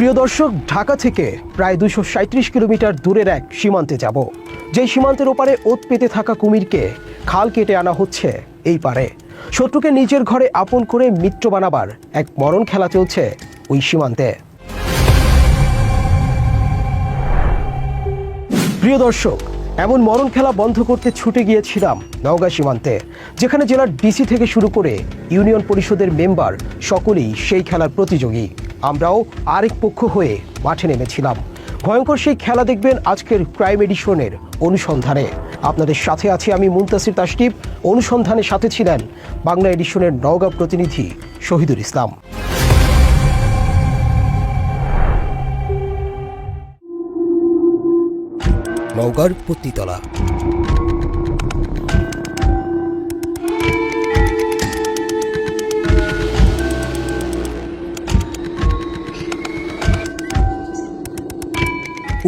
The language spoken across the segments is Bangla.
প্রিয় দর্শক, ঢাকা থেকে প্রায় 237 কিলোমিটার দূরের এক সীমান্তে যাব। যেই সীমান্তের ওপারে ওত পেতে থাকা কুমিরকে খাল কেটে আনা হচ্ছে এই পারে। শত্রুকে নিজের ঘরে আপন করে মিত্র বানাবার এক মরণ খেলা চলছে ওই সীমান্তে। প্রিয় দর্শক, এমন মরণ খেলা বন্ধ করতে ছুটে গিয়েছিলাম নওগাঁ সীমান্তে, যেখানে জেলার ডিসি থেকে শুরু করে ইউনিয়ন পরিষদের মেম্বার সকলেই সেই খেলার প্রতিযোগী। আমরাও আরেক পক্ষ হয়ে মাঠে নেমেছিলাম। ভয়ঙ্কর সেই খেলা দেখবেন আজকের ক্রাইম এডিশনের অনুসন্ধানে। আপনাদের সাথে আছি আমি মুনতাসির তাসটিপ। অনুসন্ধানের সাথে ছিলেন বাংলা এডিশনের নওগাঁ প্রতিনিধি শহীদুল ইসলাম। নওগাঁর পত্নীতলা।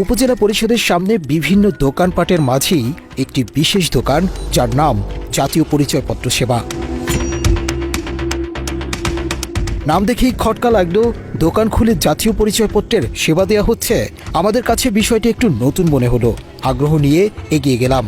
উপজেলা পরিষদের সামনে বিভিন্ন দোকানপাটের মাঝেই একটি বিশেষ দোকান, যার নাম জাতীয় পরিচয়পত্র সেবা। নাম দেখেই খটকা লাগলো, দোকান খুলে জাতীয় পরিচয়পত্রের সেবা দেওয়া হচ্ছে। আমাদের কাছে বিষয়টি একটু নতুন মনে হলো। আগ্রহ নিয়ে এগিয়ে গেলাম।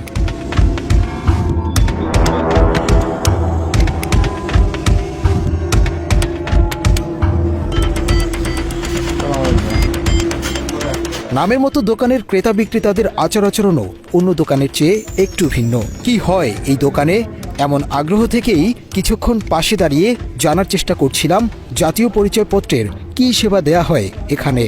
নামের মতো দোকানের ক্রেতা বিক্রেতাদের আচার আচরণও অন্য দোকানের চেয়ে একটু ভিন্ন। কি হয় এই দোকানে, এমন আগ্রহ থেকেই কিছুক্ষণ পাশে দাঁড়িয়ে জানার চেষ্টা করছিলাম জাতীয় পরিচয়পত্রের কি সেবা দেয়া হয় এখানে।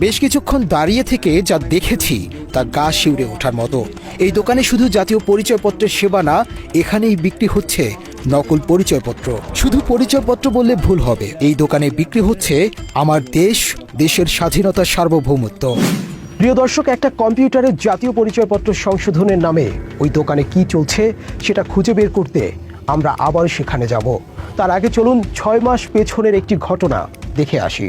বেশ কিছুক্ষণ দাঁড়িয়ে থেকে যা দেখেছি তা গা শিউরে ওঠার মতো। এই দোকানে শুধু জাতীয় পরিচয়পত্রের সেবা না, এখানেই বিক্রি হচ্ছে নকল পরিচয়পত্র। শুধু পরিচয়পত্র বললে ভুল হবে, এই দোকানে বিক্রি হচ্ছে আমার দেশ, দেশের স্বাধীনতার সার্বভৌমত্ব। প্রিয় দর্শক, একটা কম্পিউটারের জাতীয় পরিচয়পত্র সংশোধনের নামে ওই দোকানে কি চলছে সেটা খুঁজে বের করতে আমরা আবার সেখানে যাব। তার আগে চলুন 6 মাস পেছনের একটি ঘটনা দেখে আসি।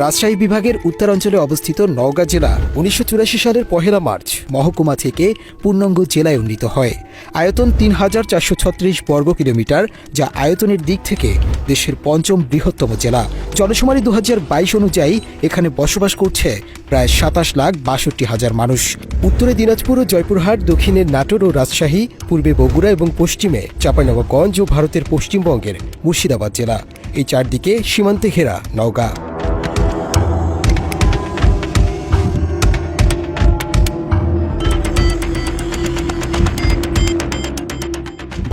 রাজশাহী বিভাগের উত্তরাঞ্চলে অবস্থিত নওগাঁ জেলা 1984 সালের 1 মার্চ মহকুমা থেকে পূর্ণাঙ্গ জেলায় উন্নীত হয়। আয়তন 3436 বর্গ কিলোমিটার, যা আয়তনের দিক থেকে দেশের 5ম বৃহত্তম জেলা। জনশুমারি 2022 অনুযায়ী এখানে বসবাস করছে প্রায় 27,62,000 মানুষ। উত্তরে দিনাজপুর ও জয়পুরহাট, দক্ষিণে নাটোর ও রাজশাহী, পূর্বে বগুড়া এবং পশ্চিমে চাঁপাইনবাবগঞ্জ ও ভারতের পশ্চিমবঙ্গের মুর্শিদাবাদ জেলা। এই চারদিকে সীমান্তে ঘেরা নওগাঁ।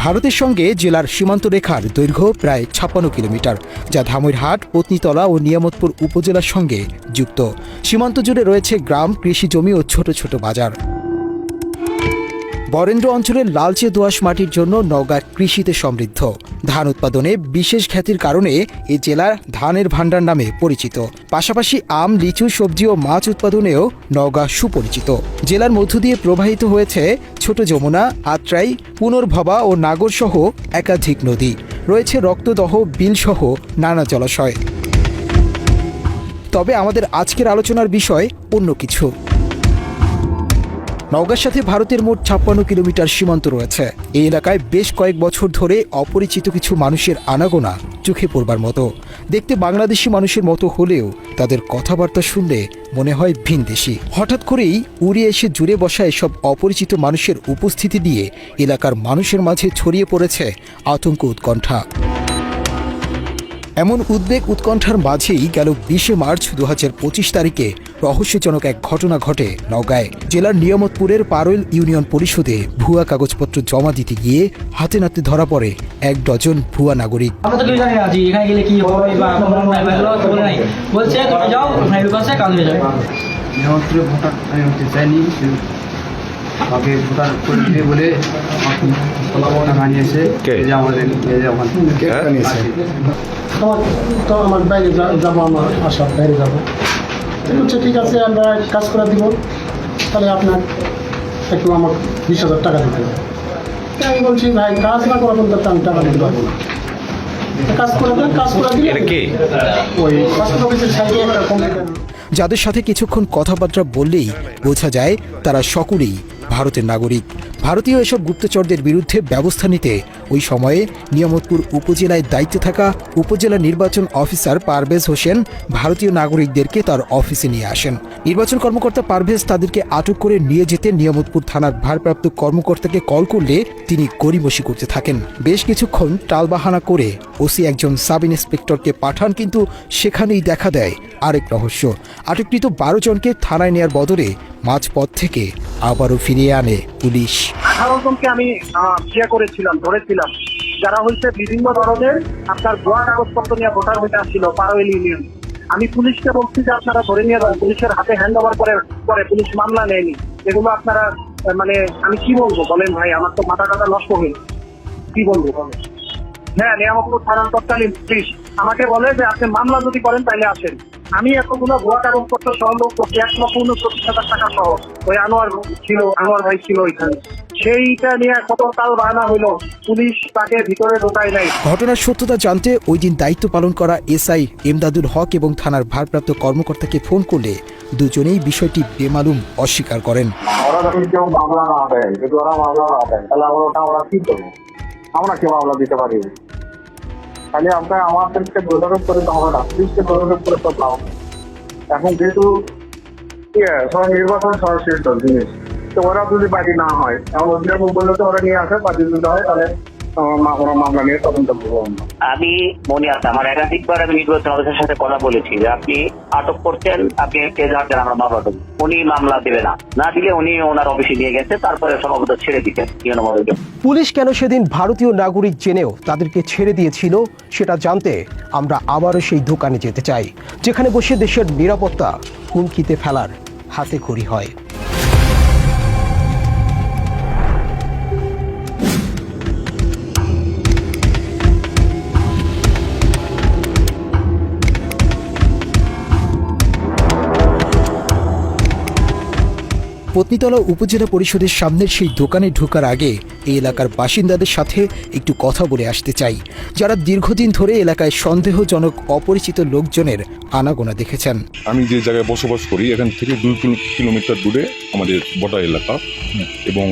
ভারতের সঙ্গে জেলার সীমান্ত রেখার দৈর্ঘ্য প্রায় 56 কিলোমিটার, যা ধামইরহাট, পত্নীতলা ও নিয়ামতপুর উপজেলার সঙ্গে যুক্ত। সীমান্ত জুড়ে রয়েছে গ্রাম, কৃষি জমি ও ছোট ছোট বাজার। বরেন্দ্র অঞ্চলের লালচে দোআঁশ মাটির জন্য নওগাঁ কৃষিতে সমৃদ্ধ। ধান উৎপাদনে বিশেষ খ্যাতির কারণে এই জেলা ধানের ভাণ্ডার নামে পরিচিত। পাশাপাশি আম, লিচু, সবজি ও মাছ উৎপাদনেও নওগাঁ সুপরিচিত। জেলার মধ্য দিয়ে প্রবাহিত হয়েছে ছোট যমুনা, আত্রাই, পুনর্ভবা ও নাগর সহ একাধিক নদী। রয়েছে রক্তদহ, বিল সহ নানা জলাশয়। তবে আমাদের আজকের আলোচনার বিষয় অন্য কিছু। নওগাঁর সাথে ভারতের মোট 56 কিলোমিটার সীমান্ত রয়েছে। এই এলাকায় বেশ কয়েক বছর ধরে অপরিচিত কিছু মানুষের আনাগোনা চোখে পড়বার মতো। দেখতে বাংলাদেশি মানুষের মতো হলেও তাদের কথাবার্তা শুনলে মনে হয় ভিনদেশি। হঠাৎ করেই উড়ে এসে জুড়ে বসা এসব অপরিচিত মানুষের উপস্থিতি দিয়ে এলাকার মানুষের মাঝে ছড়িয়ে পড়েছে আতঙ্ক, উৎকণ্ঠা। এমন উদ্বেগ উৎকণ্ঠার মাঝেই গেল 20 মার্চ 2025 তারিখে রহস্যজনক এক ঘটনা ঘটে নওগাঁয়। জেলার নিয়ামতপুরের পারৈল ইউনিয়ন পরিষদে ভুয়া কাগজপত্র জমা দিতে গিয়ে হাতে নাতে ধরা পড়ে 1 ডজন ভুয়া নাগরিক। আমাকে ভোটার করে দিতে বলে টাকা নিয়েছে, তো আমার বাইরে যাবো, আমার আশা বাইরে যাবো। বলছে ঠিক আছে, আমরা কাজ করে দিব, তাহলে আপনার একটু আমার 20,000 টাকা দিতে হবে। আমি বলছি ভাই, কাজ না করা পর্যন্ত আমি টাকা দিতে পারবো না। কাজ করে দিলে ওই পাসপোর্ট অফিসের সাইডে একটা কম্পিউটার যাদের সাথে কিছুক্ষণ কথাবার্তা বললেই বোঝা যায় তারা সকলেই ভারতের নাগরিক। ভারতীয় এসব গুপ্তচরদের বিরুদ্ধে ব্যবস্থা নিতে ওই সময়ে নিয়ামতপুর উপজেলায় দায়িত্বে থাকা উপজেলা নির্বাচন অফিসার পারভেজ হোসেন ভারতীয় নাগরিকদেরকে তার অফিসে নিয়ে আসেন। নির্বাচন কর্মকর্তা পারভেজ তাদেরকে আটক করে নিয়ে যেতে নিয়ামতপুর থানার ভারপ্রাপ্ত কর্মকর্তাকে কল করলে তিনি গড়িমসি করতে থাকেন। বেশ কিছুক্ষণ টালবাহানা করে ওসি একজন সাব ইন্সপেক্টরকে পাঠান, কিন্তু সেখানেই দেখা দেয় আরেক রহস্য। আটককৃত 12 জনকে থানায় নেয়ার বদলে মাঝপথ থেকে আবারও ফিরিয়ে আনে পুলিশ। 18 জনকে আমি করেছিলাম, ধরেছিলাম, যারা হচ্ছে বিভিন্ন ধরনের আপনার ভুয়া কাগজপত্র নিয়ে ভোটার হইতে আসছিল পারোয়েল ইউনিয়ন। আমি পুলিশকে বলছি যে আপনারা ধরে নিয়ে যান, পুলিশের হাতে হ্যান্ড ওভার করে পুলিশ মামলা নেয়নি। এগুলো আপনারা মানে আমি কি বলবো বলেন ভাই, আমার তো মাথা টাথা নষ্ট হয়ে কি বলবো বলেন। হ্যাঁ, নিয়ামতপুর থানার তৎকালীন পুলিশ আমাকে বলে যে আপনি মামলা যদি করেন তাহলে আসেন। আমি এতগুলো ভুয়া কাগজপত্র সংগ্রহ করছি, 1,29,000 টাকা সহ। ওই আনোয়ার ভাই ছিল ওইখানে, সেইটা নিয়ে কত কাল বাহানা হইলো, পুলিশ তাকে ভিতরে ঢোকায় নাই। ঘটনার সত্যতা জানতে ওই দিন দায়িত্ব পালন করা এসআই এমদাদুল হক এবং থানার ভারপ্রাপ্ত কর্মকর্তাকে ফোন করলে দুজনেই বিষয়টি বেমালুম অস্বীকার করেন। ওরা যখন কেউ মামলা না দেয়, যদি ওরা মামলা না দেয় তাহলে আমরা কি করবো? আমরা কি মামলা দিতে পারি? তাহলে আপনার আমাদেরকে দোষারোপ করে তো হবে না, পুলিশকে দোষারোপ করে তো পাবো। এখন যেহেতু সবাই নির্বাচন সরাসরি জিনিস, তো ওরা যদি বাড়ি না হয়, এমন অভিযোগ বললে তো ওরা নিয়ে আসে, বাড়ি যদি হয় তাহলে মামলা নিয়ে তদন্ত করবো। আমি মনে আছে আমার একাধিকবার আমি নির্বাচন অফিসের সাথে কথা বলেছি যে আপনি আটক করছেন, আপনি এজাহার দেন, আমরা মামলা দেবো। উনি মামলা দেবে না দিলে উনি ওনার অফিসে নিয়ে গেছে, তারপরে সম্ভবত ছেড়ে দিতেন। পুলিশ কেন সেদিন ভারতীয় নাগরিক জেনেও তাদেরকে ছেড়ে দিয়েছিল সেটা জানতে আমরা আবারও সেই দোকানে যেতে চাই, যেখানে বসে দেশের নিরাপত্তা হুমকিতে ফেলার হাতে খড়ি হয়। পত্নীতলা উপজেলা পরিষদের সামনের সেই দোকানে ঢোকার আগে এই এলাকার বাসিন্দাদের সাথে একটু কথা বলে আসতে চাই, যারা দীর্ঘদিন ধরে এলাকায় সন্দেহজনক অপরিচিত লোকজনের আনাগোনা দেখেছেন। আমি যে জায়গায় বসবাস করি এখান থেকে 2 কিলোমিটার দূরে আমাদের বটা এলাকা, এবং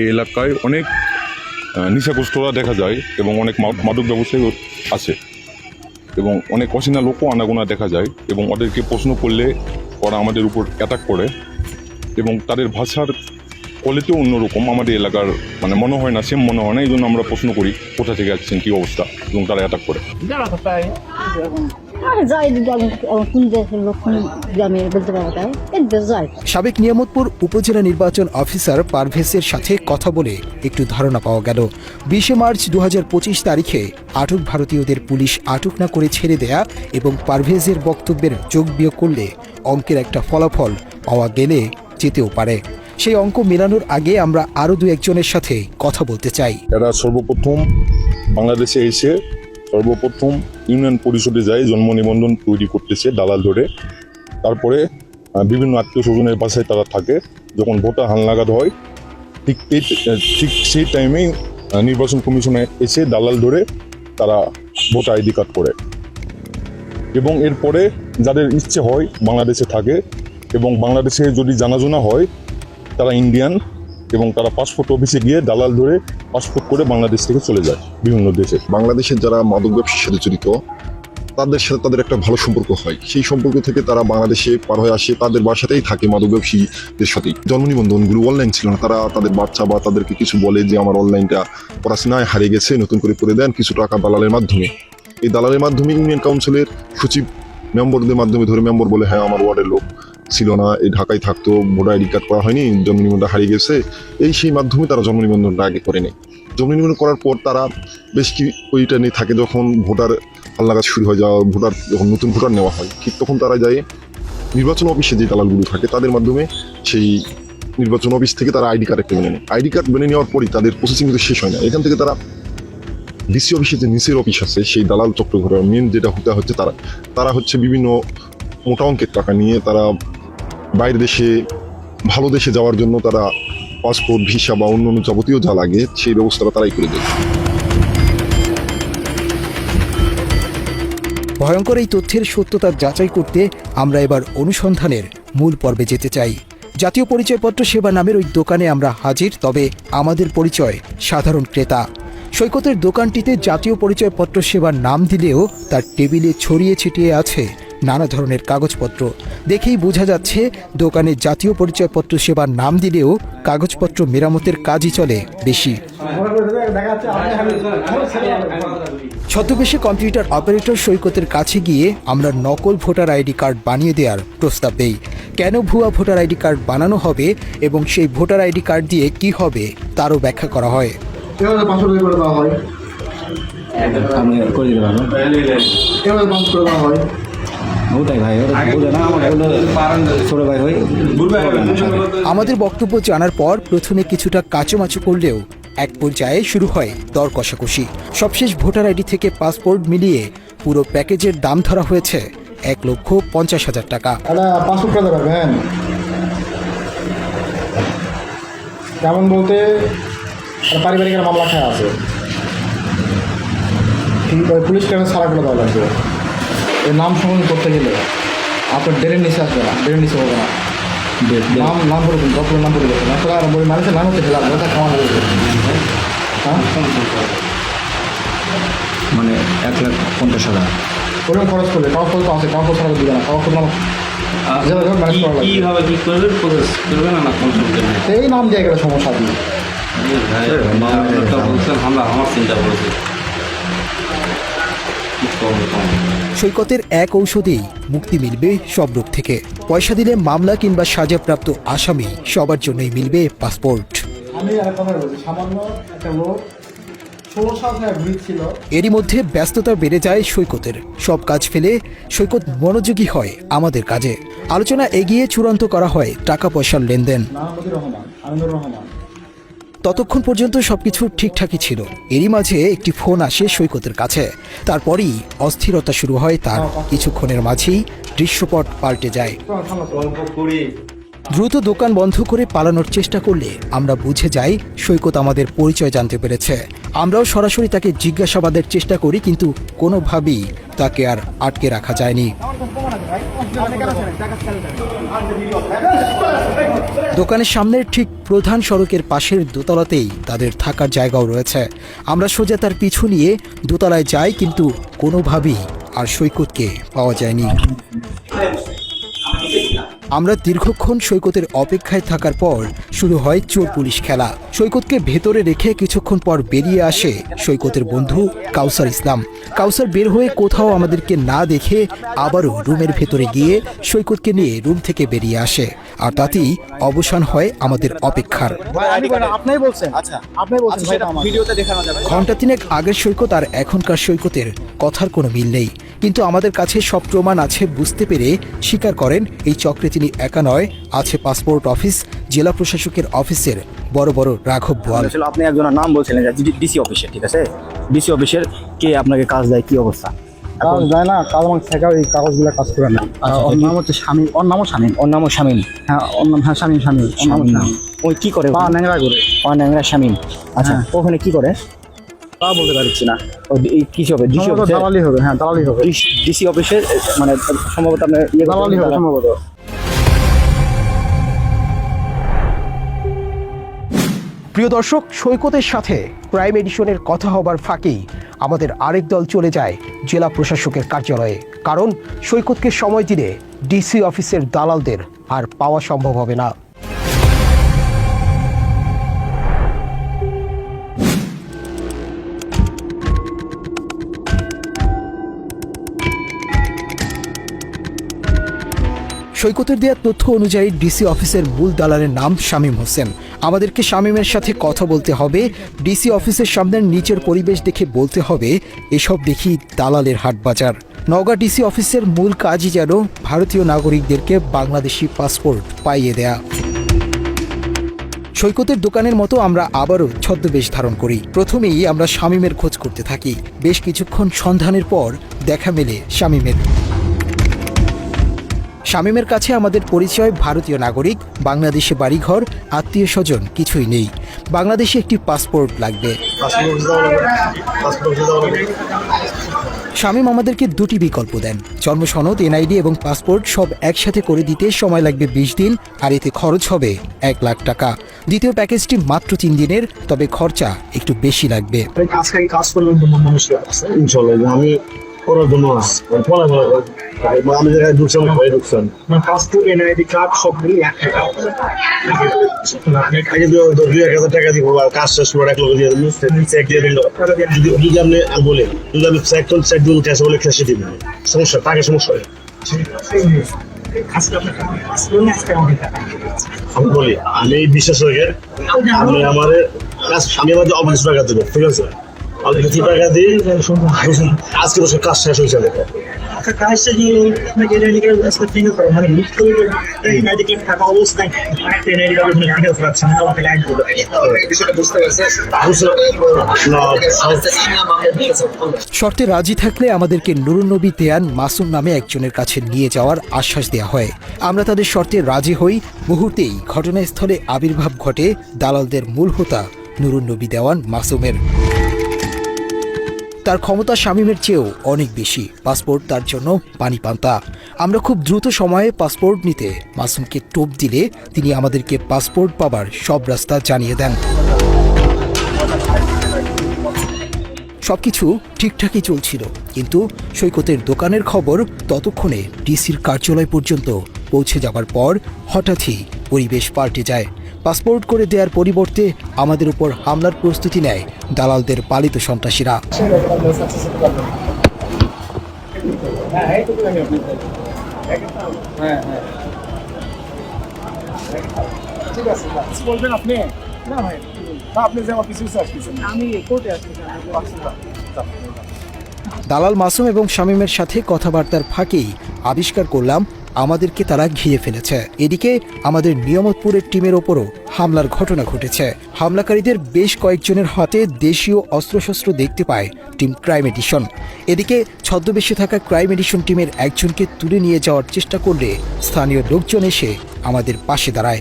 এই এলাকায় অনেক নেশাগ্রস্তরা দেখা যায় এবং অনেক মাদক ব্যবসায়ী আছে এবং অনেক অচেনা লোকও আনাগোনা দেখা যায়, এবং ওদেরকে প্রশ্ন করলে ওরা আমাদের উপর অ্যাটাক করে এবং তাদের ভাষার কোয়ালিটিও অন্যরকম। আমাদের এলাকার মানে মনে হয় না, সেম মনে হয় না, এই জন্য আমরা প্রশ্ন করি কোথা থেকে আসছেন, কী অবস্থা, এবং তারা অ্যাটাক করে। সাবেক নিয়ামতপুর উপজেলা নির্বাচন অফিসার পারভেজের সাথে কথা বলে একটু ধারণা পাওয়া গেল। 20 মার্চ 2025 তারিখে আটক ভারতীয়দের পুলিশ আটক না করে ছেড়ে দেয়া এবং পারভেজের বক্তব্যের যোগ বিয়োগ করলে অঙ্কের একটা ফলাফল পাওয়া গেলে যেতেও পারে। সেই অঙ্ক মেলানোর আগে আমরা আরও 2-1 জনের সাথে কথা বলতে চাই। এরা সর্বপ্রথম বাংলাদেশে এসে সর্বপ্রথম ইউনিয়ন পরিষদে যায় জন্ম নিবন্ধন তৈরি করতেছে দালাল ধরে। তারপরে বিভিন্ন আত্মীয় স্বজনের বাসায় তারা থাকে। যখন ভোটার হালনাগাদ হয় ঠিক সেই টাইমেই নির্বাচন কমিশনে এসে দালাল ধরে তারা ভোটার আইডি কার্ড করে, এবং এরপরে যাদের ইচ্ছে হয় বাংলাদেশে থাকে, এবং বাংলাদেশে যদি জানাজোনা হয় তারা ইন্ডিয়ান, এবং তারা পাসপোর্ট অফিসে গিয়ে দালাল ধরে পাসপোর্ট করে বাংলাদেশ থেকে চলে যায় বিভিন্ন দেশে। বাংলাদেশের যারা মাদক ব্যবসার সাথে জড়িত তাদের সাথে তাদের একটা ভালো সম্পর্ক হয়, সেই সম্পর্ক থেকে তারা বাংলাদেশে পার হয়ে আসে, তাদের বাসাতেই থাকে মাদক ব্যবসায়ীদের সাথেই। জন্ম নিবন্ধনগুলো অনলাইন ছিল না, তারা তাদের বাচ্চা বা তাদেরকে কিছু বলে যে আমার অনলাইনটা পড়াশোনায় হারিয়ে গেছে, নতুন করে দেন কিছু টাকা দালালের মাধ্যমে। এই দালালের মাধ্যমে ইউনিয়ন কাউন্সিলের সচিব মেম্বরদের মাধ্যমে ধরে, মেম্বর বলে হ্যাঁ আমার ওয়ার্ডের লোক ছিল না, এই ঢাকায় থাকতো, ভোটার আইডি কার্ড করা হয়নি, জন্ম নিবন্ধন হারিয়ে গেছে, সেই মাধ্যমে তারা জন্ম নিবন্ধনটা আগে করে নেয়। জন্ম নিবন্ধন করার পর তারা বেশ কি ওইটা নিয়ে থাকে, যখন ভোটার হালনাগাদ শুরু হয়ে যাওয়া, ভোটার যখন নতুন ভোটার নেওয়া হয় ঠিক তখন তারা যায় নির্বাচন অফিসে যে দালালগুলো থাকে তাদের মাধ্যমে সেই নির্বাচন অফিস থেকে তারা আইডি কার্ড একটা মেনে নেয়। আইডি কার্ড মেনে নেওয়ার পরই তাদের প্রসেসিং কিন্তু শেষ হয় না, এখান থেকে তারা ডিসি অফিসে যে নিচের অফিস আছে সেই দালাল চক্র ঘোরার মেন যেটা হচ্ছে তারা হচ্ছে বিভিন্ন মোটা অঙ্কের টাকা নিয়ে তারা বাইরের দেশে ভালো দেশে যাওয়ার জন্য তারা পাসপোর্ট ভিসা বা অন্য যাবতীয় যা লাগে সেই ব্যবস্থাটা তারাই করে দেয়। ভয়ঙ্কর এই তথ্যের সত্যতা যাচাই করতে আমরা এবার অনুসন্ধানের মূল পর্বে যেতে চাই। জাতীয় পরিচয়পত্র সেবা নামের ওই দোকানে আমরা হাজির, তবে আমাদের পরিচয় সাধারণ ক্রেতা। সৈকতের দোকানটিতে জাতীয় পরিচয়পত্র সেবার নাম দিলেও তার টেবিলে ছড়িয়ে ছিটিয়ে আছে নানা ধরনের কাগজপত্র। দেখেই বোঝা যাচ্ছে দোকানে জাতীয় পরিচয়পত্র সেবার নাম দিলেও কাগজপত্র মেরামতের কাজই চলে বেশি। ছদ্মবেশে কম্পিউটার অপারেটর সৈকতের কাছে গিয়ে আমরা নকল ভোটার আইডি কার্ড বানিয়ে দেওয়ার প্রস্তাব দেই। কেন ভুয়া ভোটার আইডি কার্ড বানানো হবে এবং সেই ভোটার আইডি কার্ড দিয়ে কি হবে তারও ব্যাখ্যা করা হয়। এভাবে 500 টাকা করে দেওয়া হয়, আমি করে দিতে পারবো। এভাবে 500 করে দেওয়া হয়। ওটাই ভাই, ওটা বুঝে না, আমার ছোট ভাই হই। আমাদের বক্তব্য জানার পর প্রথমে কিছুটা কাচুমাচু করলেও এক পর্যায়ে শুরু হয় দর কষাকষি। সবশেষ ভোটার আইডি থেকে পাসপোর্ট মিলিয়ে পুরো প্যাকেজের দাম ধরা হয়েছে 1,50,000 টাকা। এটা 500 টাকা পাবেন। যেমন বলতে পারিবারিক একটা মামলা খায় আছে, পুলিশ ক্লিয়ারেন্স ছাড়া করে দেওয়া লাগবে। এর নাম সংশোধন করতে গেলে আপনার ডেরের নিচে আসবে না, ডেরের নিচে হবে না, নাম বলবেন, ডক্টরের নাম বলে দেবেন। আসলে আর বই মানুষের নাম হচ্ছে ফেলা কথা খাওয়া বলবে। হ্যাঁ, মানে 1,50,000। ওরকম খরচ করলে কাগজ তো আছে, কাগজ ছাড়া দিবে না, কাগজ নাম কিভাবে কি করবে, প্রসেস করবে না, এই নাম দিয়ে গেলে সমস্যা দিই। আমার চিন্তা করেছি সৈকতের এক ঔষধেই মুক্তি মিলবে সব রোগ থেকে। পয়সা দিলে মামলা কিংবা সাজাপ্রাপ্ত আসামি সবার জন্যই মিলবে পাসপোর্ট। আমি আর কথা বলছি, সামান্য একটা লোক 16 সাল থেকে ঘুরি ছিল। এরই মধ্যে ব্যস্ততা বেড়ে যায় সৈকতের। সব কাজ ফেলে সৈকত মনোযোগী হয় আমাদের কাজে। আলোচনা এগিয়ে চূড়ান্ত করা হয় টাকা পয়সার লেনদেন। নাহামুদুর রহমান, আমিনুর রহমান। ততক্ষণ পর্যন্ত সবকিছু ঠিকঠাকই ছিল। এরই মাঝে একটি ফোন আসে সৈকতের কাছে। তারপরই অস্থিরতা শুরু হয় তার। কিছুক্ষণের মাঝেই দৃশ্যপট পাল্টে যায়। দ্রুত দোকান বন্ধ করে পালানোর চেষ্টা করলে আমরা বুঝে যাই সৈকত আমাদের পরিচয় জানতে পেরেছে। আমরাও সরাসরি তাকে জিজ্ঞাসাবাদের চেষ্টা করি, কিন্তু কোনোভাবেই তাকে আর আটকে রাখা যায়নি। দোকানের সামনের ঠিক প্রধান সড়কের পাশের দোতলাতেই তাদের থাকার জায়গাও রয়েছে। আমরা সোজা তার পিছু নিয়ে দোতলায় যাই, কিন্তু কোনোভাবেই আর সৈকতকে পাওয়া যায়নি। আমরা দীর্ঘক্ষণ সৈকতের অপেক্ষায় থাকার পর শুরু হয় চোর পুলিশ খেলা। সৈকতকে ভেতরে রেখে কিছুক্ষণ পর বেরিয়ে আসে সৈকতের বন্ধু কাউসার ইসলাম। কাউসার বের হয়ে কোথাও আমাদেরকে না দেখে আবারও রুমের ভেতরে গিয়ে সৈকতকে নিয়ে রুম থেকে বেরিয়ে আসে। আর তাতেই অবসান হয় আমাদের অপেক্ষার। ঘণ্টা তিনেক আগের সৈকত আর এখনকার সৈকতের কথার কোনো মিল নেই, কিন্তু আমাদের কাছে সব প্রমাণ আছে বুঝতে পেরে স্বীকার করেন এই চক্রে তিনি একা নয়, আছে পাসপোর্ট অফিস, জেলা প্রশাসকের অফিসের বড় বড় রাঘব বোয়াল। আপনি একজনের নাম বলছিলেন ডিসি অফিসে, ঠিক আছে? ডিসি অফিসের কে আপনাকে কাজ দেয়, কি অবস্থা? কাজ যায় না, কাজ আমার থেকে ওই কাগজগুলো কাজ করে না। ওর নাম হচ্ছে স্বামী, ওর নামও স্বামী। ওর নামও শামীম? হ্যাঁ, ওর নাম, হ্যাঁ স্বামী, স্বামী। ওর নামও স্বামী। ওই কি করে? পা ন্যাংরা করে। পা ন্যাংরা শামীম। আচ্ছা, ওখানে কি করে তা বলতে পারছি না। কিছু হবে ডিসি অফিসে? দালালি হবে, হ্যাঁ দালালি হবে। ডিসি অফিসের মানে সম্ভবত আপনার দালালি হবে সম্ভবত। প্রিয় দর্শক, সৈকতের সাথে প্রাইম এডিশনের কথা হবার ফাঁকেই আমাদের আরেক দল চলে যায় জেলা প্রশাসকের কার্যালয়ে। কারণ সৈকতকে সময় দিলে ডিসি অফিসের দালালদের আর পাওয়া সম্ভব হবে না। সৈকতের দেওয়া তথ্য অনুযায়ী ডিসি অফিসের মূল দালালের নাম শামীম হোসেন। আমাদেরকে শামীমের সাথে কথা বলতে হবে। ডিসি অফিসের সামনের নিচের পরিবেশ দেখে বলতে হবে এসব দেখি দালালের হাটবাজার। নওগাঁ ডিসি অফিসের মূল কাজই যেন ভারতীয় নাগরিকদেরকে বাংলাদেশি পাসপোর্ট পাইয়ে দেয়া। সৈকতের দোকানের মতো আমরা আবারও ছদ্মবেশ ধারণ করি। প্রথমেই আমরা শামীমের খোঁজ করতে থাকি। বেশ কিছুক্ষণ সন্ধানের পর দেখা মেলে শামীমের। শামীমের কাছে আমাদের পরিচয় ভারতীয় নাগরিক, বাংলাদেশে বাড়িঘর, আত্মীয় স্বজন কিছুই নেই। বাংলাদেশে একটি পাসপোর্ট লাগবে। শামীম আমাদেরকে দুটি বিকল্প দেন, জন্মসনদ, এনআইডি এবং পাসপোর্ট সব একসাথে করে দিতে সময় লাগবে 20 দিন, আর এতে খরচ হবে 1 লাখ টাকা। দ্বিতীয় প্যাকেজটি মাত্র 3 দিনের, তবে খরচা একটু বেশি লাগবে। আজকে কাজ করলেন তো মানুষের আছে ইনশাল্লাহ আমি করার জন্য বলা আমি জায়গায় ঢুকছেন ভয়ে ঢুকছেন পাসপোর্ট এনআইডি কার্ড সব মিলিয়ে 1 টাকা আগে 2,000 টাকা দিব কাজ শেষ করে 1 লাখ দিয়ে দিন চেক দিয়ে দিল যদি আপনি বলেন যদি আমি চেক দিন ক্যাশ বলে ক্যাশে দিবেন সমস্যা টাকা সমস্যা হয় আমি বলি আমি বিশ্বাস হয়ে আমি আমার কাজ আমি আমার অফিস টাকা দেবো ঠিক আছে কিছু টাকা দিই আজকে বছর কাজ শেষ হয়ে যাবে শর্তে রাজি থাকলে আমাদেরকে নুরুন নবী দেয়ান মাসুম নামে একজনের কাছে নিয়ে যাওয়ার আশ্বাস দেওয়া হয়। আমরা তাদের শর্তে রাজি হই। মুহূর্তেই ঘটনাস্থলে আবির্ভাব ঘটে দালালদের মূল হোতা নুরুন নবী দেওয়ান মাসুমের। তার ক্ষমতা শামীমের চেয়েও অনেক বেশি। পাসপোর্ট তার জন্য পানি পান্তা। আমরা খুব দ্রুত সময়ে পাসপোর্ট নিতে মাসুমকে টোপ দিলে তিনি আমাদেরকে পাসপোর্ট পাবার সব রাস্তা জানিয়ে দেন। সবকিছু ঠিকঠাকই চলছিল, কিন্তু সৈকতের দোকানের খবর ততক্ষণে ডিসির কার্যালয় পর্যন্ত পৌঁছে যাবার পর হঠাৎই পরিবেশ পাল্টে যায়। পাসপোর্ট করে দেওয়ার পরিবর্তে আমাদের উপর হামলার প্রস্তুতি নেয় দালালদের পালিত সন্ত্রাসীরা। দালাল মাসুম এবং শামীমের সাথে কথাবার্তার ফাঁকেই আবিষ্কার করলাম আমাদেরকে তারা ঘিরে ফেলেছে। এদিকে আমাদের নিয়ামতপুরের টিমের ওপরও হামলার ঘটনা ঘটেছে। হামলাকারীদের বেশ কয়েকজনের হাতে দেশীয় অস্ত্রশস্ত্র দেখতে পায় টিম ক্রাইম এডিশন। এদিকে ছদ্মবেশে থাকা ক্রাইম এডিশন টিমের একজনকে তুলে নিয়ে যাওয়ার চেষ্টা করলে স্থানীয় লোকজন এসে আমাদের পাশে দাঁড়ায়।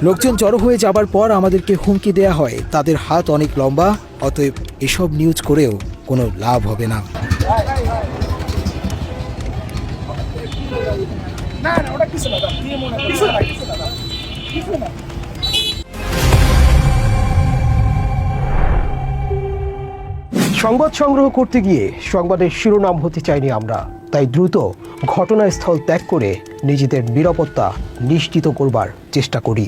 লোকজন জড়ো হয়ে যাবার পর আমাদেরকে হুমকি দেয়া হয় তাদের হাত অনেক লম্বা, অতএব এসব নিউজ করেও কোনো লাভ হবে না। সংবাদ সংগ্রহ করতে গিয়ে সংবাদের শিরোনাম হতে চাইনি আমরা, তাই দ্রুত ঘটনাস্থল ত্যাগ করে নিজেদের নিরাপত্তা নিশ্চিত করবার চেষ্টা করি।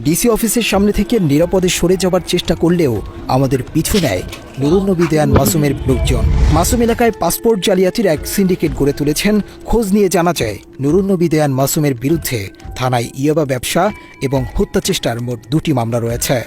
ডিসি অফিসের সামনে থেকে নিরাপদে সরে যাবার চেষ্টা করলেও আমাদের পিছু নেয় নুরুন নবী দেয়ান মাসুমের লোকজন। মাসুম এলাকায় পাসপোর্ট জালিয়াতির এক সিন্ডিকেট গড়ে তুলেছেন। খোঁজ নিয়ে জানা যায় নুরুন নবী দেয়ান মাসুমের বিরুদ্ধে থানায় ইয়াবা ব্যবসা এবং হত্যা চেষ্টার মোট 2টি মামলা রয়েছে।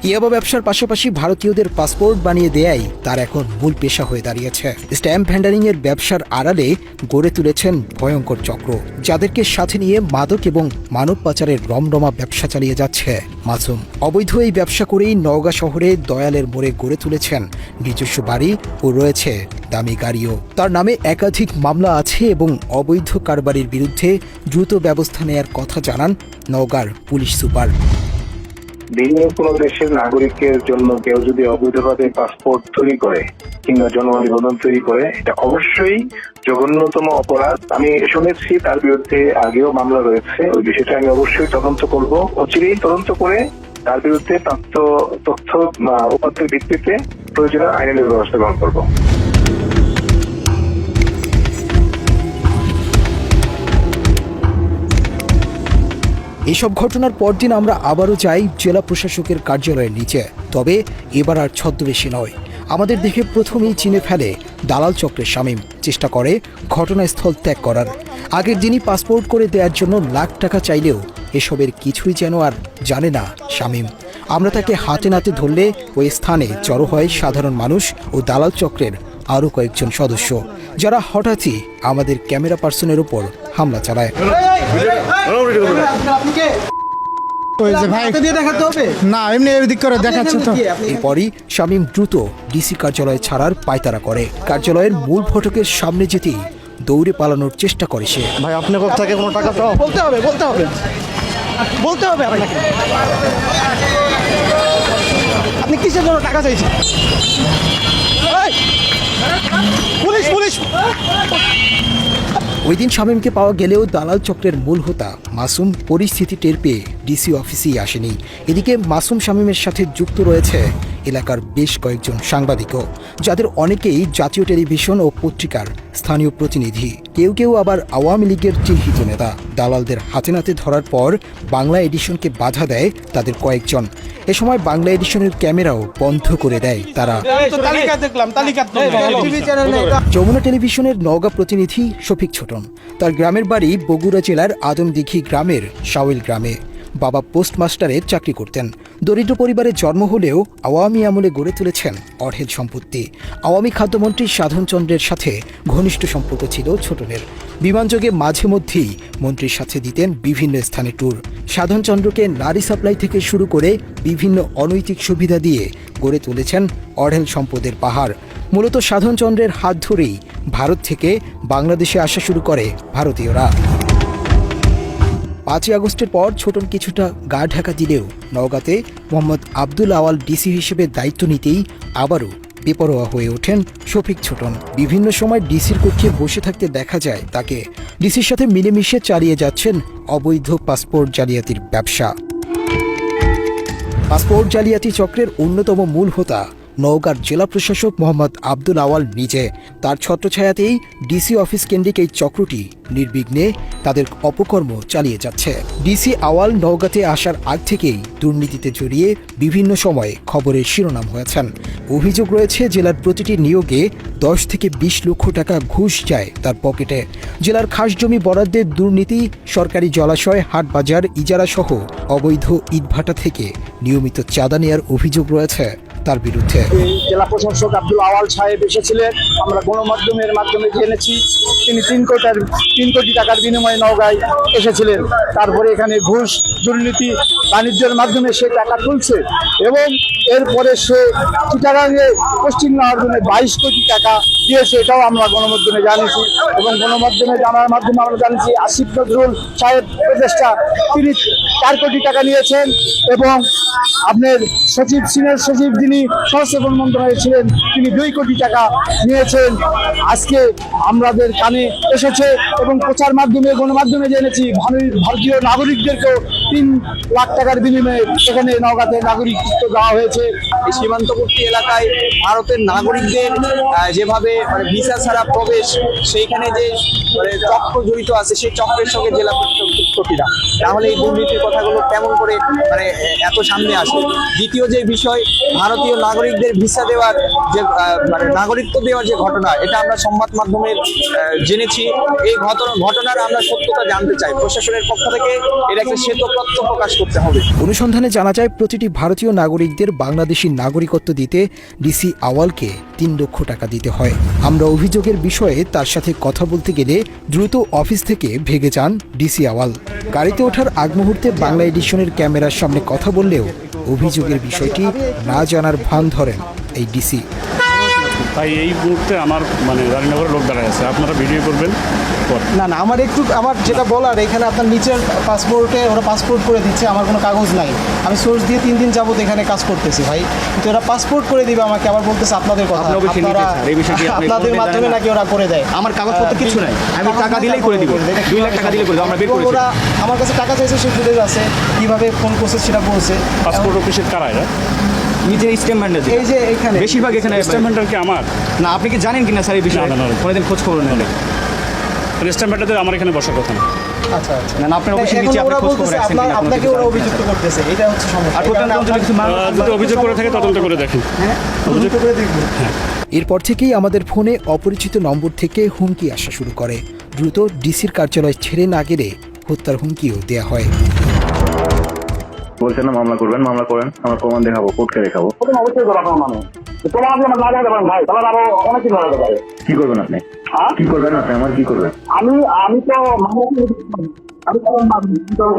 ইয়াবা ব্যবসার পাশাপাশি ভারতীয়দের পাসপোর্ট বানিয়ে দেয়াই তার এখন মূল পেশা হয়ে দাঁড়িয়েছে। স্ট্যাম্প ভ্যান্ডারিংয়ের ব্যবসার আড়ালে গড়ে তুলেছেন ভয়ঙ্কর চক্র, যাদেরকে সাথে নিয়ে মাদক এবং মানব পাচারের রমরমা ব্যবসা চালিয়ে যাচ্ছে মাসুম। অবৈধ এই ব্যবসা করেই নওগাঁ শহরে দয়ালের মোড়ে গড়ে তুলেছেন নিজস্ব বাড়ি ও রয়েছে দামি গাড়িও। তার নামে একাধিক মামলা আছে এবং অবৈধ কারবারির বিরুদ্ধে দ্রুত ব্যবস্থা নেয়ার কথা জানান নওগাঁর পুলিশ সুপার। ভিন্ন কোনো দেশের নাগরিকের জন্য কেউ যদি অবৈধভাবে পাসপোর্ট তৈরি করে কিংবা জন্ম নিবন্ধন তৈরি করে, এটা অবশ্যই জঘন্যতম অপরাধ। আমি শুনেছি তার বিরুদ্ধে আগেও মামলা রয়েছে। ওই বিষয়টা আমি অবশ্যই তদন্ত করব। অচিরেই তদন্ত করে তার বিরুদ্ধে প্রাপ্ত তথ্য উপাত্তের ভিত্তিতে প্রয়োজনীয় আইনের ব্যবস্থা গ্রহণ করব। এসব ঘটনার পরদিন আমরা আবারও যাই জেলা প্রশাসকের কার্যালয়ের নিচে। তবে এবার আর ছদ্মবেশী নয়। আমাদের দেখে প্রথমেই চিনে ফেলে দালাল চক্রের শামীম। চেষ্টা করে ঘটনাস্থল ত্যাগ করার। আগের দিনই পাসপোর্ট করে দেওয়ার জন্য লাখ টাকা চাইলেও এসবের কিছুই যেন আর জানে না শামীম। আমরা তাকে হাতে নাতে ধরলে ওই স্থানে জড়ো হয় সাধারণ মানুষ ও দালাল চক্রের আরও কয়েকজন সদস্য, যারা হঠাৎই আমাদের ক্যামেরা পার্সনের উপর হামলা চালায়। এরপরই শামীম দ্রুত ডিসি কার্যালয় ছাড়ার পায়তারা করে। কার্যালয়ের মূল ফটকের সামনে যেতেই দৌড়ে পালানোর চেষ্টা করে সে। ভাই আপনার থেকে কোনো টাকা বলতে হবে বলতে হবে আপনাকে। আপনি কিসের জন্য টাকা চাইছেন? এই, পুলিশ পুলিশ! ওই দিন শামীমকে পাওয়া গেলেও দালাল চক্রের মূল হোতা মাসুম পরিস্থিতি টের পেয়ে ডিসি অফিসেই আসেনি। এদিকে মাসুম শামীমের সাথে যুক্ত রয়েছে এলাকার বেশ কয়েকজন সাংবাদিকও, যাদের অনেকেই জাতীয় টেলিভিশন ও পত্রিকার স্থানীয় প্রতিনিধি, কেউ কেউ আবার আওয়ামী লীগের চিহ্নিত নেতা। দালালদের হাতে নাতে ধরার পর বাংলা এডিশনকে বাধা দেয় তাদের কয়েকজন। এ সময় বাংলা এডিশনের ক্যামেরাও বন্ধ করে দেয় তারা। যমুনা টেলিভিশনের নওগাঁ প্রতিনিধি শফিক ছোটন, তার গ্রামের বাড়ি বগুড়া জেলার আদমদিঘি গ্রামের শাওইল গ্রামে। বাবা পোস্টমাস্টারে চাকরি করতেন। দরিদ্র পরিবারে জন্ম হলেও আওয়ামী আমলে গড়ে তুলেছেন অঢেল সম্পত্তি। আওয়ামী খাদ্যমন্ত্রী সাধন চন্দ্রের সাথে ঘনিষ্ঠ সম্পর্ক ছিল ছোটনের। বিমানযোগে মাঝে মধ্যেই মন্ত্রীর সাথে দিতেন বিভিন্ন স্থানে ট্যুর। সাধন চন্দ্রকে নারী সাপ্লাই থেকে শুরু করে বিভিন্ন অনৈতিক সুবিধা দিয়ে গড়ে তুলেছেন অঢেল সম্পদের পাহাড়। মূলত সাধন চন্দ্রের হাত ধরেই ভারত থেকে বাংলাদেশে আসা শুরু করে ভারতীয়রা। 5 আগস্টের পর ছোটন কিছুটা গা ঢাকা দিলেও নওগাঁতে মোহাম্মদ আব্দুল আওয়াল ডিসি হিসেবে দায়িত্ব নিতেই আবারও বেপরোয়া হয়ে ওঠেন শফিক ছোটন। বিভিন্ন সময় ডিসির কক্ষে বসে থাকতে দেখা যায় তাকে। ডিসির সাথে মিলেমিশে চালিয়ে যাচ্ছেন অবৈধ পাসপোর্ট জালিয়াতির ব্যবসা। পাসপোর্ট জালিয়াতি চক্রের অন্যতম মূল হোতা নওগাঁর জেলা প্রশাসক মোহাম্মদ আব্দুল আওয়াল নিজে। তার ছত্রছায়াতেই ডিসি অফিস কেন্দ্রিক এই চক্রটি নির্বিঘ্নে তাদের অপকর্ম চালিয়ে যাচ্ছে। ডিসি আওয়াল নওগাঁতে আসার আগ থেকেই দুর্নীতিতে জড়িয়ে বিভিন্ন সময়ে খবরের শিরোনাম হয়েছেন। অভিযোগ রয়েছে জেলার প্রতিটি নিয়োগে 10 থেকে 20 লক্ষ টাকা ঘুষ যায় তার পকেটে। জেলার খাস জমি বরাদ্দের দুর্নীতি, সরকারি জলাশয়, হাটবাজার ইজারা সহ অবৈধ ইটভাটা থেকে নিয়মিত চাঁদা নেওয়ার অভিযোগ রয়েছে তার বিরুদ্ধে। জেলা প্রশাসক আব্দুল আওয়াল সাহেব এসেছিলেন, আমরা গণমাধ্যমের মাধ্যমে জেনেছি তিনি 3 কোটি টাকার বিনিময়ে নওগাঁয় এসেছিলেন। তারপরে এখানে ঘুষ, দুর্নীতি, বাণিজ্যের মাধ্যমে সে টাকা তুলছে এবং এরপরে সে চিটাগাংয়ে পোস্টিং নেওয়ার জন্য 22 কোটি টাকা দিয়েছে, এটাও আমরা গণমাধ্যমে জানিয়েছি। এবং গণমাধ্যমে জানার মাধ্যমে আমরা জানিয়েছি আসিফ নজরুল সাহেব উপদেষ্টা তিনি 4 কোটি টাকা নিয়েছেন এবং আপনার সচিব, সিনিয়র সচিব যিনি সংস্থাপন মন্ত্রণালয়ে ছিলেন তিনি 2 কোটি টাকা নিয়েছেন। আজকে আমাদের কানে এসেছে এবং প্রচার মাধ্যমে গণমাধ্যমে জেনেছি ভারতীয় নাগরিকদেরকেও 3 লাখ টাকার বিনিময়ে এখানে নওগাঁতে নাগরিকত্ব দেওয়া হয়েছে। এই সীমান্তবর্তী এলাকায় ভারতের নাগরিকদের যেভাবে ভিসা ছাড়া প্রবেশ, সেইখানে যে চক্র জড়িত আছে সেই চক্রের সঙ্গে জেলা প্রশাসকিরা, তাহলে এই দুর্নীতির কথাগুলো কেমন করে এত সামনে আসে। দ্বিতীয় যে বিষয়, ভারতীয় নাগরিকদের ভিসা দেওয়ার যে নাগরিকত্ব দেওয়ার যে ঘটনা, এটা আমরা সংবাদ মাধ্যমে জেনেছি। এই ঘটনার আমরা সত্যতা জানতে চাই। প্রশাসনের পক্ষ থেকে এর একটা শ্বেতপত্র প্রকাশ করতে হবে। অনুসন্ধানে জানা যায় প্রতিটি ভারতীয় নাগরিকদের বাংলাদেশি নাগরিকত্ব দিতে ডিসি আওয়ালকে 3 লক্ষ টাকা দিতে হয়। আমরা অভিযোগের বিষয়ে তার সাথে কথা বলতে গেলে দ্রুত অফিস থেকে ভেগে যান ডিসি আওয়াল। গাড়িতে ওঠার আগ মুহূর্তে বাংলা এডিশনের ক্যামেরার সামনে কথা বললেও অভিযোগের বিষয়টি না জানার ভান ধরেন এই ডিসি। তাই এই মুহূর্তে আমার রানীনগরে লোক দাঁড়ায় আছে, আপনারা ভিডিও করবেন। না না, আমার যেটা বলার, এখানে আপনার নিচের পাসপোর্টে ওরা পাসপোর্ট করে দিচ্ছে, আমার কোনো কাগজ নাই। আমি সোর্স দিয়ে 3 দিন যাবত এখানে কাজ করতেছি ভাই, কিন্তু ওরা পাসপোর্ট করে দিবে আমাকে, আবার বলতেছে আপনাদের কথা, আপনাদের মাধ্যমে নাকি ওরা করে দেয়। আমার কাগজপত্র কিছু নাই, আমি টাকা দিলেই করে দিব, 2 লাখ টাকা দিলেই করে দেব। আমরা বের করেছি। ওরা আমার কাছে টাকা চাইছে, সে ফুটেজ আছে, কিভাবে কোন প্রসেস সেটা বলছে। পাসপোর্ট অফিসের কারা এরা? নিজের স্টেটমেন্ট এই যে এখানে বেশিরভাগ এখানে স্টেটমেন্টার কি আমার না, আপনি কি জানেন কিনা স্যার এই বিষয়ে? কোনোদিন খোঁজ খবর নেন? স্টেটমেন্টারদের আমার এখানে বসার কথা না। আচ্ছা আচ্ছা, না আপনার অফিসে নিচে আপনি খোঁজ খবর রাখছেন কিনা? আপনাকে ওরা অভিযুক্ত করতেছে, এটা হচ্ছে সমস্যা। আর টোটাল যদি অভিযোগ করে থাকে তদন্ত করে দেখেন। হ্যাঁ, তদন্ত করে দেখব। এরপর থেকেই আমাদের ফোনে অপরিচিত নম্বর থেকে হুমকি আসা শুরু করে। দ্রুত ডিসির কার্যালয় ছেড়ে না গেলে হত্যার হুমকিও দেয়া হয়। বলছেন না মামলা করবেন, মামলা করেন, আমরা প্রমাণ দেখাবো, কোর্টকে দেখাবো। অবশ্যই করা মানুষ প্রমাণ যদি আমরা না দেখাতে পারেন ভাই, তাহলে আরো অনেক কিছু হতে পারে। কি করবেন আপনি? কি করবেন আপনি? আমার কি করবেন? আমি তো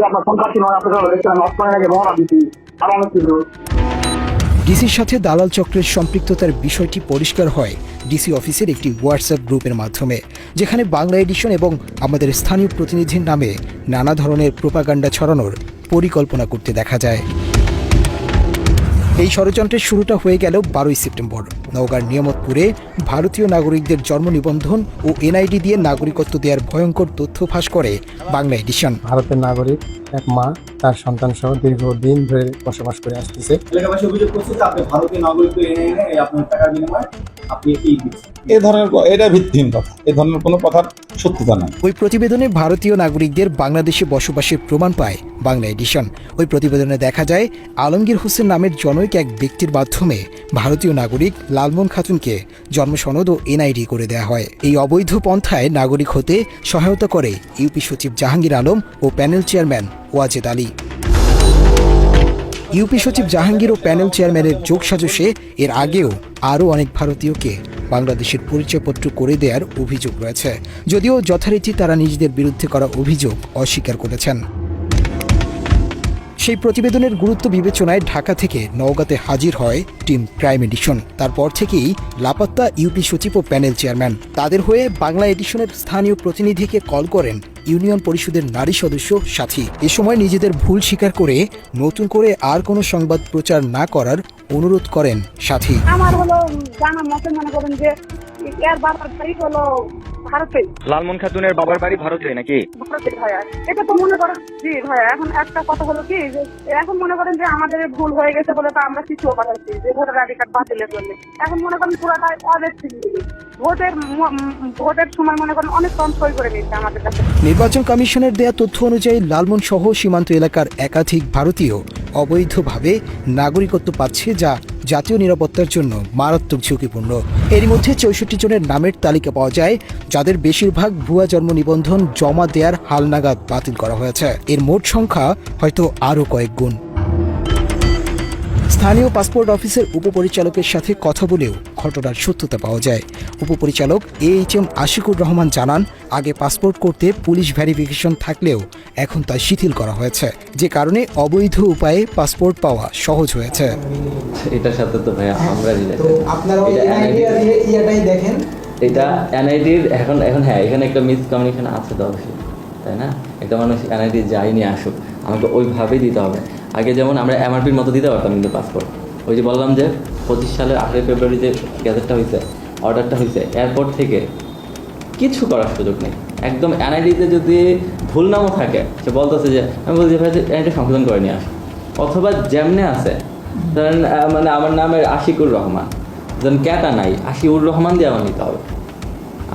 আপনার সম্পত্তি নয়, আপনার নষ্ট করে নাকি মহড়া দিচ্ছি, আরো অনেক কিছু। ডিসির সাথে দালাল চক্রের সম্পৃক্ততার বিষয়টি পরিষ্কার হয় ডিসি অফিসের একটি হোয়াটসঅ্যাপ গ্রুপের মাধ্যমে, যেখানে বাংলা এডিশন এবং আমাদের স্থানীয় প্রতিনিধির নামে নানা ধরনের প্রোপাগান্ডা ছড়ানোর পরিকল্পনা করতে দেখা যায়। এই ষড়যন্ত্রের শুরুটা হয়ে গেল 12ই সেপ্টেম্বর। নওগাঁর নিয়ামতপুরে ভারতীয় নাগরিকদের জন্ম নিবন্ধন ও এনআইডি দিয়ে নাগরিকত্ব দেওয়ার ভয়ঙ্কর তথ্য ফাঁস করে বাংলা এডিশন। ভারতের নাগরিক এক মা তার সন্তান সহ দীর্ঘদিন ধরে বসবাস করে আসতেছে। এলাকাবাসী অভিযোগ করছে যে আপনি ভারতীয় নাগরিক এনে আপনার টাকার বিনিময়ে আপনি কি দিচ্ছেন। এ ধরনের এটা ভিত্তিহীন কথা, এ ধরনের কোনো কথার সত্যতা নাই। ওই প্রতিবেদনে ভারতীয় নাগরিকদের বাংলাদেশে বসবাসের প্রমাণ পায় বাংলা এডিশন। ওই প্রতিবেদনে দেখা যায় আলমগীর হোসেন নামের জনৈক এক ব্যক্তির মাধ্যমে ভারতীয় নাগরিক লালমন খাতুনকে জন্মসনদ ও এনআইডি করে দেওয়া হয়। এই অবৈধ পন্থায় নাগরিক হতে সহায়তা করে ইউপি সচিব জাহাঙ্গীর আলম ও panel chairman Wajed Ali. UP সচিব জাহাঙ্গীর ও প্যানেল চেয়ারম্যানের যোগসাজশে এর আগেও আরও অনেক ভারতীয়কে বাংলাদেশের পরিচয়পত্র করে দেওয়ার অভিযোগ রয়েছে, যদিও যথারীতি তারা নিজেদের বিরুদ্ধে করা অভিযোগ অস্বীকার করেছেন। সেই প্রতিবেদনের গুরুত্ব বিবেচনায় ঢাকা থেকে নওগাঁতে হাজির হয় টিম ক্রাইম এডিশন। তারপর থেকেই লাপাত্তা ইউপি সচিব ও প্যানেল চেয়ারম্যান। তাদের হয়ে বাংলা এডিশনের স্থানীয় প্রতিনিধিকে কল করেন ইউনিয়ন পরিষদের নারী সদস্য সাথী। এ সময় নিজেদের ভুল স্বীকার করে নতুন করে আর কোনো সংবাদ প্রচার না করার অনুরোধ করেন সাথী। আমার হলো জানা মতে মনে করেন যে এর বাবার বাড়ি হলো ভারতে। লালমন খাতুনের বাবার বাড়ি ভারতে নাকি? ভারতে ভাইয়া, এটা তো মনে করেন জি ভাইয়া। এখন একটা কথা হলো কি যে এখন মনে করেন যে আমাদের ভুল হয়ে গেছে বলে তো আমরা কিছু পাঠাচ্ছি যে ভোটার আইডি কার্ড বাতিলের জন্য। এখন মনে করেন পুরাটাই অব্যক্তি ভোটের সময় মনে করেন অনেক কম সই করে নিচ্ছে আমাদের কাছে। নির্বাচন কমিশনের দেয়া তথ্য অনুযায়ী লালমন সহ সীমান্ত এলাকার একাধিক ভারতীয় অবৈধভাবে নাগরিকত্ব পাচ্ছে, যা জাতীয় নিরাপত্তার জন্য মারাত্মক ঝুঁকিপূর্ণ। এরই মধ্যে 64 জনের নামের তালিকা পাওয়া যায়, যাদের বেশিরভাগ ভুয়া জন্ম নিবন্ধন জমা দেওয়ার হালনাগাদ বাতিল করা হয়েছে। এর মোট সংখ্যা হয়তো আরও কয়েক গুণ। স্থানীয় পাসপোর্ট অফিসের উপপরিচালকের সাথে কথা বলেও ঘটনার সত্যতা পাওয়া যায়। উপপরিচালক AHM আশিকুর রহমান জানান, আগে পাসপোর্ট করতে পুলিশ ভেরিফিকেশন থাকলেও এখন তা শিথিল করা হয়েছে, যে কারণে অবৈধ উপায়ে পাসপোর্ট পাওয়া সহজ হয়েছে। এটার সাথে তো ভাইয়া আমরা দেখেন এটা এনআইডির এখন হ্যাঁ এখানে একটা মিসকমিউনিকেশন আছে তো অবশ্যই, তাই না? একটা মানুষ এনআইডি যায়নি আসুক, আমাকে ওইভাবেই দিতে হবে। আগে যেমন আমরা এমআরপির মতো দিতে পারতাম কিন্তু পাসপোর্ট, ওই যে বললাম যে 25 সালের 8 ফেব্রুয়ারি যে গ্যাজেটটা হয়েছে, অর্ডারটা হয়েছে, এরপর থেকে কিছু করার সুযোগ নেই। একদম এনআইডিতে যদি ভুল নামও থাকে, সে বলতেছে যে আমি বলছি ভাই এনআইডি সংশোধন করে নিয়ে আস, অথবা যেমনে আছে ধরেন মানে আমার নামের আশিকুর রহমান, যেন ক্যাটা নাই, আশিউর রহমান দিয়ে আমার নিতে হবে।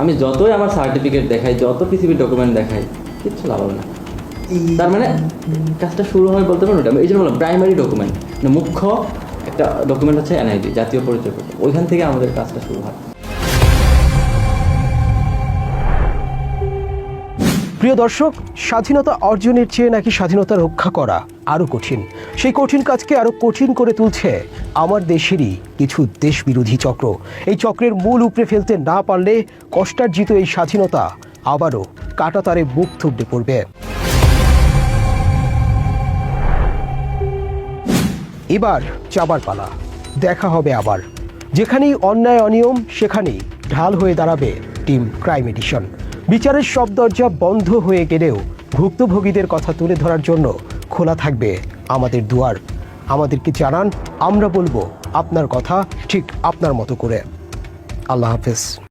আমি যতই আমার সার্টিফিকেট দেখাই, যত পিসিবি ডকুমেন্ট দেখাই, কিচ্ছু লাভ হবে না। তার মানে কাজটা শুরু হয় বলতে পারবো না। এই জন্য বললাম প্রাইমারি ডকুমেন্ট, মুখ্য একটা ডকুমেন্ট হচ্ছে এনআইডি, জাতীয় পরিচয়পত্র। ওইখান থেকে আমাদের কাজটা শুরু হয়। প্রিয় দর্শক, স্বাধীনতা অর্জনের চেয়ে নাকি স্বাধীনতা রক্ষা করা আরও কঠিন। সেই কঠিন কাজকে আরও কঠিন করে তুলছে আমার দেশেরই কিছু দেশবিরোধী চক্র। এই চক্রের মূল উপড়ে ফেলতে না পারলে কষ্টার্জিত এই স্বাধীনতা আবারও কাঁটাতারে মুখ থুবড়ে পড়বে। এবার যাবার পালা, দেখা হবে আবার। যেখানেই অন্যায় অনিয়ম, সেখানেই ঢাল হয়ে দাঁড়াবে টিম ক্রাইম এডিশন। বিচারের সব দরজা বন্ধ হয়ে গেলেও ভুক্তভোগীদের কথা তুলে ধরার জন্য খোলা থাকবে আমাদের দুয়ার। আমাদেরকে জানান, আমরা বলবো আপনার কথা ঠিক আপনার মতো করে। আল্লাহ হাফেজ।